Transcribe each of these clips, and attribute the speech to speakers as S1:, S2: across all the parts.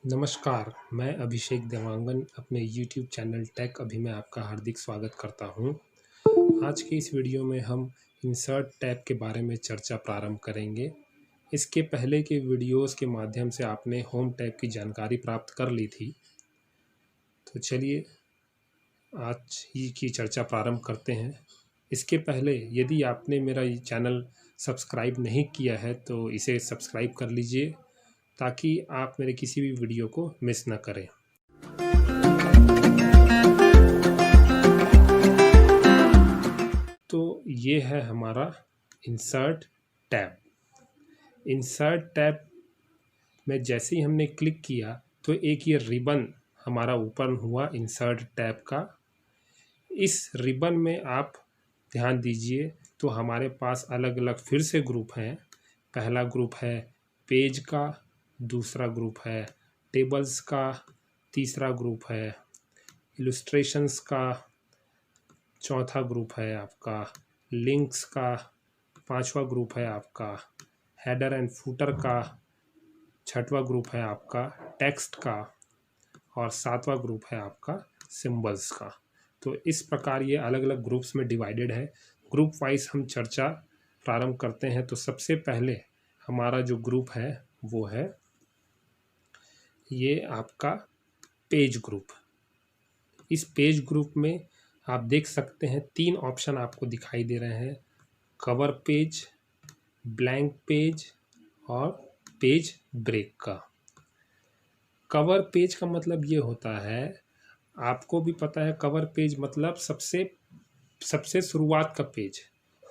S1: नमस्कार, मैं अभिषेक देवांगन अपने यूट्यूब चैनल टेक अभी में आपका हार्दिक स्वागत करता हूं। आज की इस वीडियो में हम इंसर्ट टैब के बारे में चर्चा प्रारंभ करेंगे। इसके पहले के वीडियोस के माध्यम से आपने होम टैब की जानकारी प्राप्त कर ली थी। तो चलिए आज ही की चर्चा प्रारंभ करते हैं। इसके पहले यदि आपने मेरा ये चैनल सब्सक्राइब नहीं किया है तो इसे सब्सक्राइब कर लीजिए ताकि आप मेरे किसी भी वीडियो को मिस ना करें। तो ये है हमारा इंसर्ट टैब। इंसर्ट टैब में जैसे ही हमने क्लिक किया तो एक ये रिबन हमारा ओपन हुआ इंसर्ट टैब का। इस रिबन में आप ध्यान दीजिए तो हमारे पास अलग अलग फिर से ग्रुप हैं। पहला ग्रुप है पेज का, दूसरा ग्रुप है टेबल्स का, तीसरा ग्रुप है इलस्ट्रेशंस का, चौथा ग्रुप है आपका लिंक्स का, पांचवा ग्रुप है आपका हेडर एंड फुटर का, छठवां ग्रुप है आपका टेक्स्ट का और सातवां ग्रुप है आपका सिंबल्स का। तो इस प्रकार ये अलग अलग ग्रुप्स में डिवाइडेड है। ग्रुप वाइज हम चर्चा प्रारंभ करते हैं। तो सबसे पहले हमारा जो ग्रुप है वो है ये आपका पेज ग्रुप। इस पेज ग्रुप में आप देख सकते हैं 3 ऑप्शन आपको दिखाई दे रहे हैं, कवर पेज, ब्लैंक पेज और पेज ब्रेक का। कवर पेज का मतलब ये होता है, आपको भी पता है कवर पेज मतलब सबसे शुरुआत का पेज।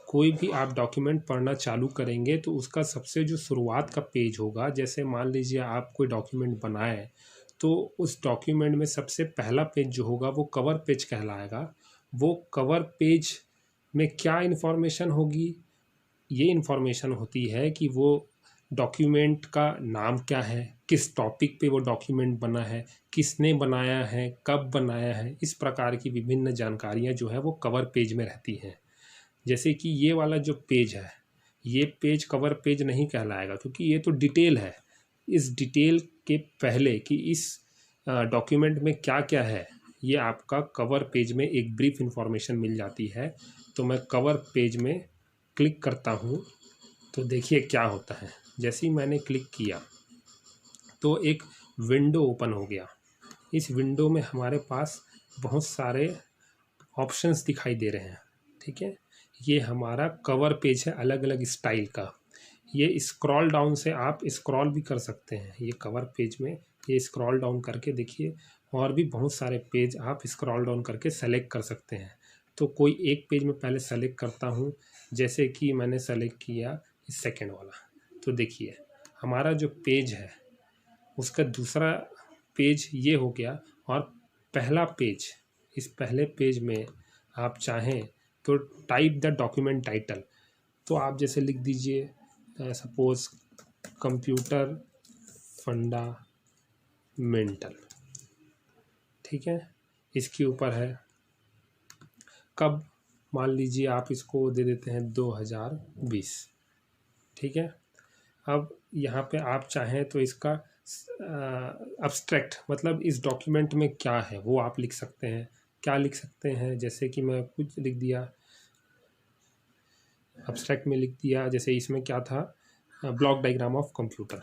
S1: कोई भी आप डॉक्यूमेंट पढ़ना चालू करेंगे तो उसका सबसे जो शुरुआत का पेज होगा, जैसे मान लीजिए आप कोई डॉक्यूमेंट बनाए तो उस डॉक्यूमेंट में सबसे पहला पेज जो होगा वो कवर पेज कहलाएगा। वो कवर पेज में क्या इन्फॉर्मेशन होगी? ये इन्फॉर्मेशन होती है कि वो डॉक्यूमेंट का नाम क्या है, किस टॉपिक पे वो डॉक्यूमेंट बना है, किसने बनाया है, कब बनाया है। इस प्रकार की विभिन्न जानकारियाँ जो है वो कवर पेज में रहती हैं। जैसे कि ये वाला जो पेज है, ये पेज कवर पेज नहीं कहलाएगा क्योंकि ये तो डिटेल है। इस डिटेल के पहले कि इस डॉक्यूमेंट में क्या क्या है, ये आपका कवर पेज में एक ब्रीफ इंफॉर्मेशन मिल जाती है। तो मैं कवर पेज में क्लिक करता हूँ तो देखिए क्या होता है। जैसे ही मैंने क्लिक किया तो एक विंडो ओपन हो गया। इस विंडो में हमारे पास बहुत सारे ऑप्शंस दिखाई दे रहे हैं। ठीक है, ये हमारा कवर पेज है अलग अलग स्टाइल का। ये स्क्रॉल डाउन से आप स्क्रॉल भी कर सकते हैं। ये कवर पेज में ये स्क्रॉल डाउन करके देखिए और भी बहुत सारे पेज आप स्क्रॉल डाउन करके सेलेक्ट कर सकते हैं। तो कोई एक पेज में पहले सेलेक्ट करता हूँ, जैसे कि मैंने सेलेक्ट किया इस सेकेंड वाला। तो देखिए हमारा जो पेज है उसका दूसरा पेज ये हो गया और पहला पेज, इस पहले पेज में आप चाहें तो टाइप द डॉक्यूमेंट टाइटल। तो आप जैसे लिख दीजिए सपोज कंप्यूटर फंडामेंटल। ठीक है, इसके ऊपर है कब, मान लीजिए आप इसको दे देते हैं 2020। ठीक है, अब यहाँ पे आप चाहें तो इसका अब्स्ट्रैक्ट मतलब इस डॉक्यूमेंट में क्या है वो आप लिख सकते हैं। क्या लिख सकते हैं, जैसे कि मैं कुछ लिख दिया, अब्स्ट्रैक्ट में लिख दिया। जैसे इसमें क्या था, ब्लॉक डायग्राम ऑफ कंप्यूटर।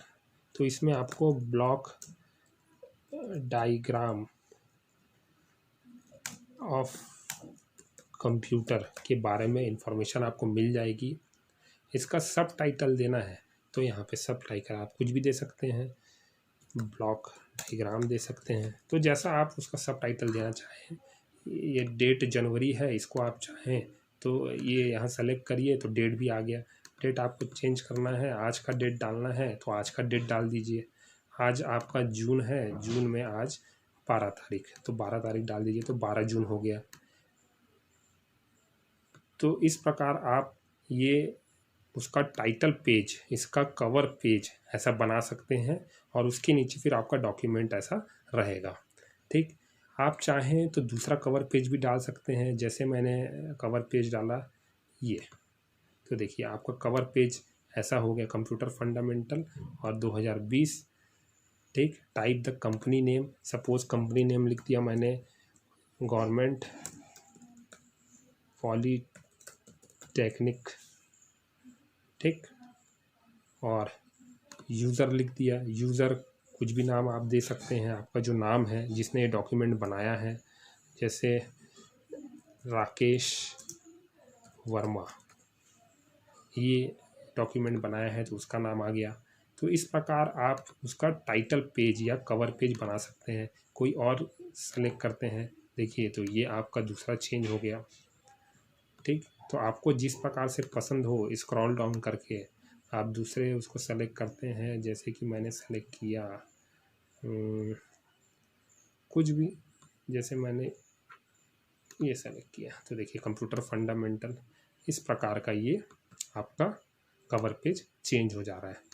S1: तो इसमें आपको ब्लॉक डायग्राम ऑफ कंप्यूटर के बारे में इंफॉर्मेशन आपको मिल जाएगी। इसका सब टाइटल देना है तो यहाँ पे सब टाइटल आप कुछ भी दे सकते हैं, ब्लॉक डायग्राम दे सकते हैं। तो जैसा आप उसका सब टाइटल देना चाहें, ये डेट जनवरी है, इसको आप चाहें तो ये यहाँ सेलेक्ट करिए तो डेट भी आ गया। डेट आपको चेंज करना है, आज का डेट डालना है तो आज का डेट डाल दीजिए। आज आपका जून है, जून में आज 12 तारीख है तो 12 तारीख डाल दीजिए तो 12 जून हो गया। तो इस प्रकार आप ये उसका टाइटल पेज, इसका कवर पेज ऐसा बना सकते हैं और उसके नीचे फिर आपका डॉक्यूमेंट ऐसा रहेगा। ठीक, आप चाहें तो दूसरा कवर पेज भी डाल सकते हैं। जैसे मैंने कवर पेज डाला ये, तो देखिए आपका कवर पेज ऐसा हो गया कंप्यूटर फंडामेंटल और 2020। ठीक। Type the company name, suppose company name लिख दिया मैंने गवर्नमेंट पॉलीटेक्निक, ठीक। और यूज़र लिख दिया, यूज़र कुछ भी नाम आप दे सकते हैं, आपका जो नाम है जिसने ये डॉक्यूमेंट बनाया है, जैसे राकेश वर्मा ये डॉक्यूमेंट बनाया है तो उसका नाम आ गया। तो इस प्रकार आप उसका टाइटल पेज या कवर पेज बना सकते हैं। कोई और सेलेक्ट करते हैं, देखिए तो ये आपका दूसरा चेंज हो गया, ठीक। तो आपको जिस प्रकार से पसंद हो स्क्रॉल डाउन करके आप दूसरे उसको सेलेक्ट करते हैं। जैसे कि मैंने सेलेक्ट किया कुछ भी, जैसे मैंने ये सेलेक्ट किया तो देखिए कंप्यूटर फंडामेंटल, इस प्रकार का ये आपका कवर पेज चेंज हो जा रहा है।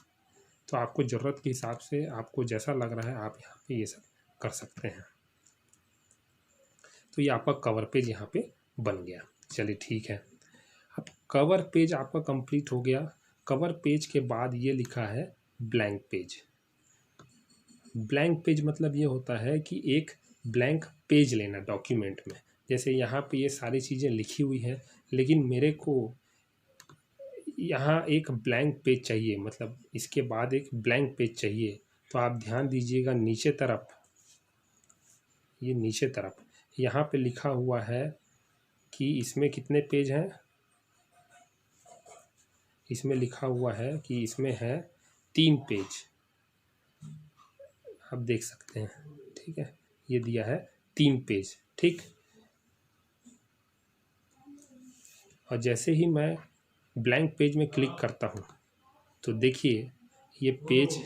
S1: तो आपको ज़रूरत के हिसाब से आपको जैसा लग रहा है आप यहाँ पे ये सब कर सकते हैं। तो ये आपका कवर पेज यहाँ पे बन गया। चलिए ठीक है, अब कवर पेज आपका कंप्लीट हो गया। कवर पेज के बाद ये लिखा है ब्लैंक पेज। ब्लैंक पेज मतलब ये होता है कि एक ब्लैंक पेज लेना डॉक्यूमेंट में। जैसे यहाँ पे ये सारी चीज़ें लिखी हुई हैं, लेकिन मेरे को यहाँ एक ब्लैंक पेज चाहिए, मतलब इसके बाद एक ब्लैंक पेज चाहिए। तो आप ध्यान दीजिएगा नीचे तरफ, ये नीचे तरफ यहाँ पे लिखा हुआ है कि इसमें कितने पेज हैं। इसमें लिखा हुआ है कि इसमें है 3 पेज, आप देख सकते हैं, ठीक है। ये दिया है 3 पेज, ठीक। और जैसे ही मैं ब्लैंक पेज में क्लिक करता हूँ तो देखिए ये पेज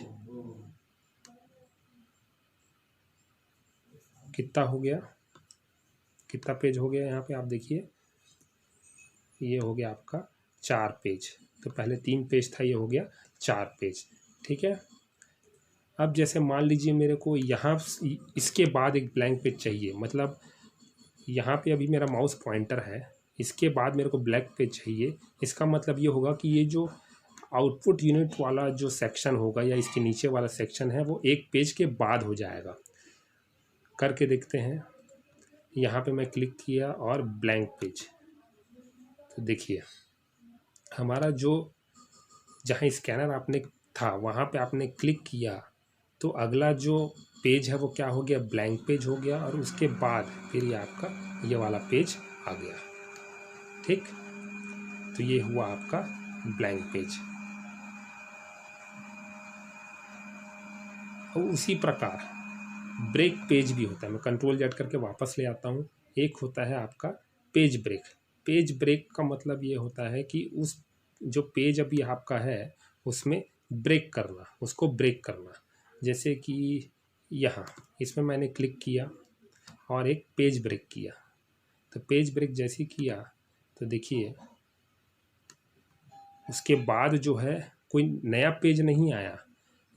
S1: कितना हो गया, कितना पेज हो गया। यहाँ पे आप देखिए ये हो गया आपका 4 पेज। तो पहले 3 पेज था, ये हो गया 4 पेज, ठीक है। अब जैसे मान लीजिए मेरे को यहाँ इसके बाद एक ब्लैंक पेज चाहिए, मतलब यहाँ पे अभी मेरा माउस पॉइंटर है, इसके बाद मेरे को ब्लैंक पेज चाहिए। इसका मतलब ये होगा कि ये जो आउटपुट यूनिट वाला जो सेक्शन होगा या इसके नीचे वाला सेक्शन है वो एक पेज के बाद हो जाएगा। करके देखते हैं। यहाँ पे मैं क्लिक किया और ब्लैंक पेज, तो देखिए हमारा जो जहाँ स्कैनर आपने था वहाँ पे आपने क्लिक किया तो अगला जो पेज है वो क्या हो गया, ब्लैंक पेज हो गया। और उसके बाद फिर ये आपका ये वाला पेज आ गया, ठीक। तो ये हुआ आपका ब्लैंक पेज। और उसी प्रकार ब्रेक पेज भी होता है। मैं कंट्रोल जेड करके वापस ले आता हूँ। एक होता है आपका पेज ब्रेक। पेज ब्रेक का मतलब ये होता है कि उस जो पेज अभी आपका है उसमें ब्रेक करना, उसको ब्रेक करना। जैसे कि यहाँ इसमें मैंने क्लिक किया और एक पेज ब्रेक किया। तो पेज ब्रेक जैसे किया तो देखिए उसके बाद जो है कोई नया पेज नहीं आया,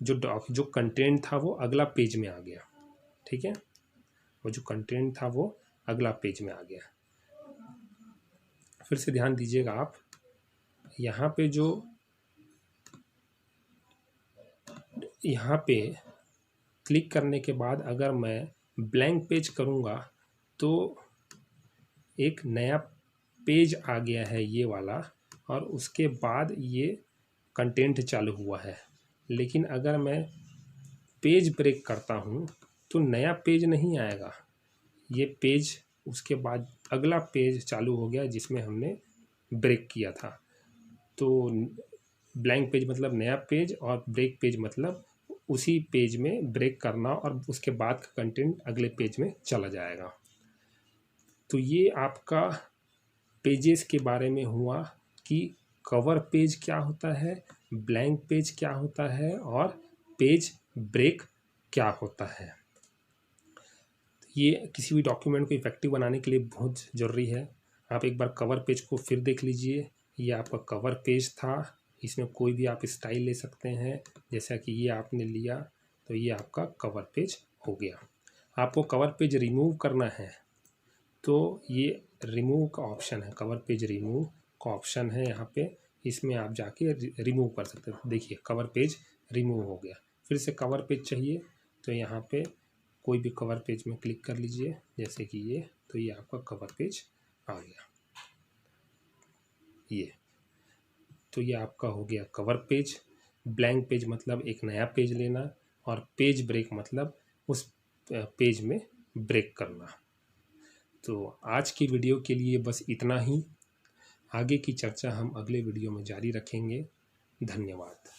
S1: जो कंटेंट था वो अगला पेज में आ गया, ठीक है। वो जो कंटेंट था वो अगला पेज में आ गया। फिर से ध्यान दीजिएगा आप, यहाँ पे जो यहाँ पे क्लिक करने के बाद अगर मैं ब्लैंक पेज करूँगा तो एक नया पेज आ गया है ये वाला, और उसके बाद ये कंटेंट चालू हुआ है। लेकिन अगर मैं पेज ब्रेक करता हूँ तो नया पेज नहीं आएगा, ये पेज उसके बाद अगला पेज चालू हो गया जिसमें हमने ब्रेक किया था। तो ब्लैंक पेज मतलब नया पेज और ब्रेक पेज मतलब उसी पेज में ब्रेक करना और उसके बाद का कंटेंट अगले पेज में चला जाएगा। तो ये आपका पेजेस के बारे में हुआ कि कवर पेज क्या होता है, ब्लैंक पेज क्या होता है और पेज ब्रेक क्या होता है। ये किसी भी डॉक्यूमेंट को इफेक्टिव बनाने के लिए बहुत ज़रूरी है। आप एक बार कवर पेज को फिर देख लीजिए। ये आपका कवर पेज था, इसमें कोई भी आप स्टाइल ले सकते हैं। जैसा कि ये आपने लिया तो ये आपका कवर पेज हो गया। आपको कवर पेज रिमूव करना है तो ये रिमूव का ऑप्शन है, कवर पेज रिमूव का ऑप्शन है यहाँ पे, इसमें आप जाके रिमूव कर सकते हैं। देखिए कवर पेज रिमूव हो गया। फिर से कवर पेज चाहिए तो यहाँ पे कोई भी कवर पेज में क्लिक कर लीजिए, जैसे कि ये, तो ये आपका कवर पेज आ गया। ये तो ये आपका हो गया कवर पेज। ब्लैंक पेज मतलब एक नया पेज लेना, और पेज ब्रेक मतलब उस पेज में ब्रेक करना। तो आज की वीडियो के लिए बस इतना ही। आगे की चर्चा हम अगले वीडियो में जारी रखेंगे। धन्यवाद।